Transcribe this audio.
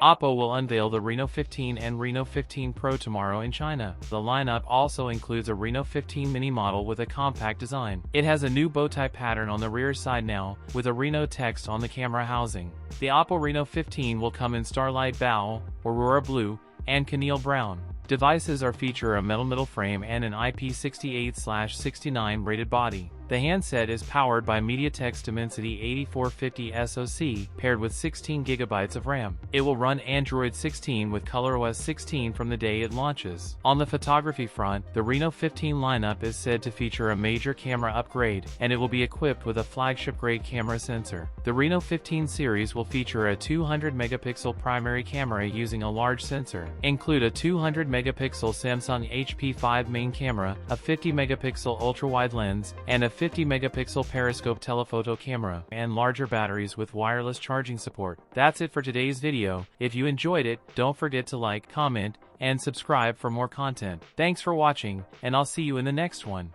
Oppo will unveil the Reno 15 and Reno 15 Pro tomorrow in China. The lineup also includes a Reno 15 mini model with a compact design. It has a new bowtie pattern on the rear side now, with a Reno text on the camera housing. The Oppo Reno 15 will come in Starlight Bow, Aurora Blue, and Chenille Brown. Devices feature a metal middle frame and an IP68/69 rated body. The handset is powered by MediaTek's Dimensity 8450 SoC, paired with 16 GB of RAM. It will run Android 16 with ColorOS 16 from the day it launches. On the photography front, the Reno 15 lineup is said to feature a major camera upgrade, and it will be equipped with a flagship-grade camera sensor. The Reno 15 series will feature a 200-megapixel primary camera using a large sensor, include a 200-megapixel Samsung HP5 main camera, a 50-megapixel ultra-wide lens, and a 50-megapixel periscope telephoto camera, and larger batteries with wireless charging support. That's it for today's video. If you enjoyed it, don't forget to like, comment, and subscribe for more content. Thanks for watching, and I'll see you in the next one.